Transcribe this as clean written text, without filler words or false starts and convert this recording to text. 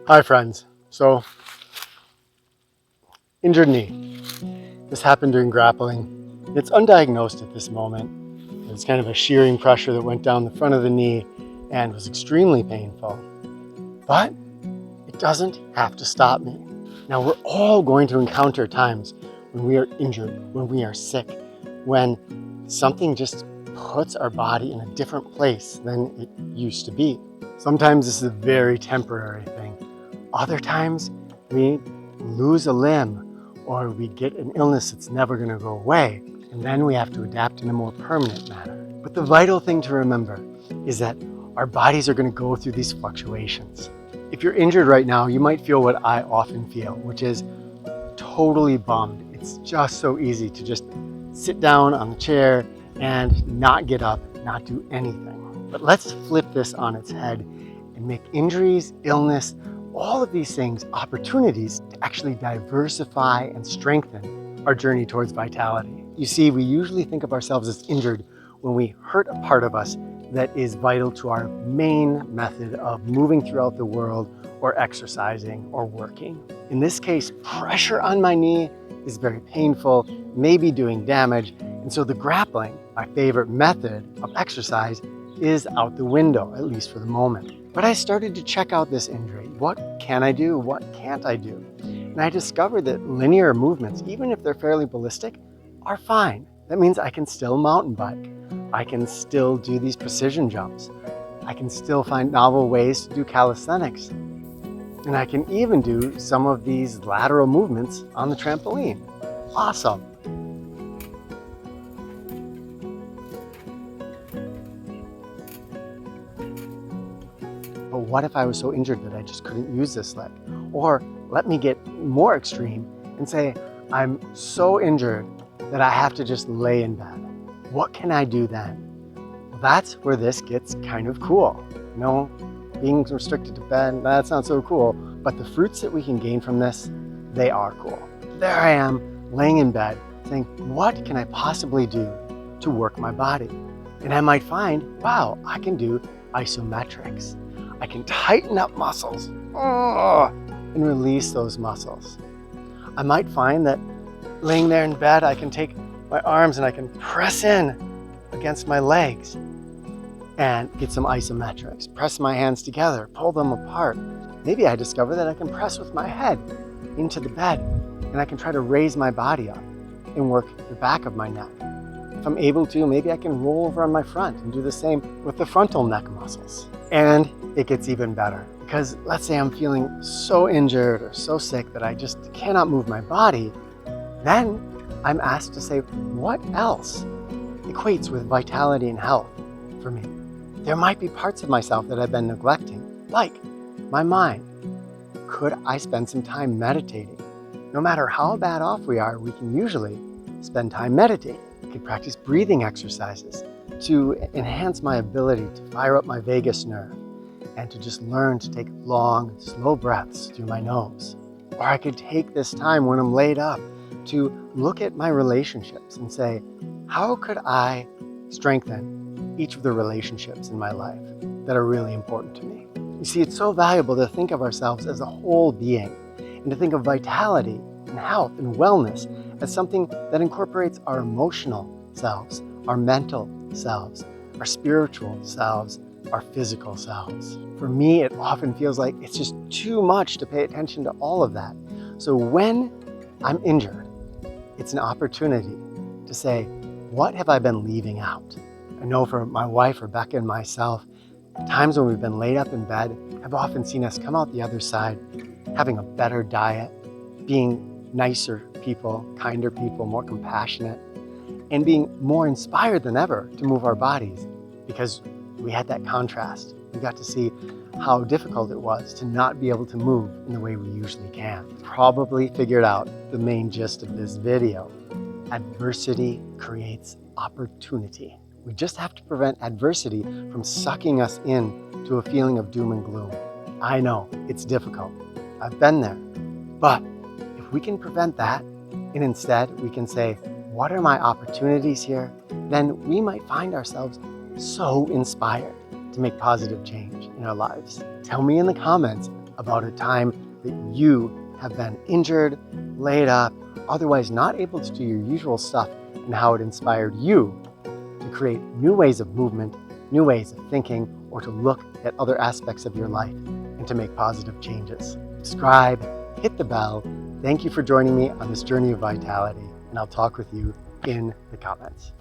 Hi friends. So, injured knee. This happened during grappling. It's undiagnosed at this moment. It's kind of a shearing pressure that went down the front of the knee and was extremely painful. But it doesn't have to stop me. Now, we're all going to encounter times when we are injured, when we are sick, when something just puts our body in a different place than it used to be. Sometimes this is a very temporary thing. Other times we lose a limb or we get an illness that's never going to go away, and then we have to adapt in a more permanent manner. But the vital thing to remember is that our bodies are going to go through these fluctuations. If you're injured right now, you might feel what I often feel, which is totally bummed. It's just so easy to just sit down on the chair and not get up, not do anything. But let's flip this on its head and make injuries, illness, all of these things opportunities to actually diversify and strengthen our journey towards vitality. You see, we usually think of ourselves as injured when we hurt a part of us that is vital to our main method of moving throughout the world or exercising or working. In this case, pressure on my knee is very painful, maybe doing damage, and so the grappling, my favorite method of exercise, is out the window, at least for the moment. But I started to check out this injury. What can I do? What can't I do? And I discovered that linear movements, even if they're fairly ballistic, are fine. That means I can still mountain bike. I can still do these precision jumps. I can still find novel ways to do calisthenics. And I can even do some of these lateral movements on the trampoline. Awesome. But what if I was so injured that I just couldn't use this leg? Or let me get more extreme and say, I'm so injured that I have to just lay in bed. What can I do then? Well, that's where this gets kind of cool. You know, being restricted to bed, that's not so cool. But the fruits that we can gain from this, they are cool. There I am, laying in bed, saying, what can I possibly do to work my body? And I might find, wow, I can do isometrics. I can tighten up muscles and release those muscles. I might find that laying there in bed, I can take my arms and I can press in against my legs and get some isometrics. Press my hands together, pull them apart. Maybe I discover that I can press with my head into the bed and I can try to raise my body up and work the back of my neck. If I'm able to, maybe I can roll over on my front and do the same with the frontal neck muscles. And it gets even better because let's say I'm feeling so injured or so sick that I just cannot move my body. Then I'm asked to say, what else equates with vitality and health for me? There might be parts of myself that I've been neglecting, like my mind. Could I spend some time meditating? No matter how bad off we are, we can usually spend time meditating. I could practice breathing exercises to enhance my ability to fire up my vagus nerve and to just learn to take long, slow breaths through my nose. Or I could take this time when I'm laid up to look at my relationships and say, how could I strengthen each of the relationships in my life that are really important to me? You see, it's so valuable to think of ourselves as a whole being and to think of vitality and health and wellness as something that incorporates our emotional selves, our mental selves, our spiritual selves, our physical selves. For me, it often feels like it's just too much to pay attention to all of that. So when I'm injured, it's an opportunity to say, what have I been leaving out? I know for my wife, Rebecca, and myself, times when we've been laid up in bed have often seen us come out the other side having a better diet, being nicer people, kinder people, more compassionate, and being more inspired than ever to move our bodies because we had that contrast. We got to see how difficult it was to not be able to move in the way we usually can. Probably figured out the main gist of this video. Adversity creates opportunity. We just have to prevent adversity from sucking us in to a feeling of doom and gloom. I know, it's difficult. I've been there. But if we can prevent that, and instead we can say, what are my opportunities here? Then we might find ourselves so inspired to make positive change in our lives. Tell me in the comments, about a time that you have been injured, laid up, otherwise not able to do your usual stuff, and how it inspired you to create new ways of movement, new ways of thinking, or to look at other aspects of your life and to make positive changes. Subscribe, hit the bell. Thank you for joining me on this journey of vitality, and I'll talk with you in the comments.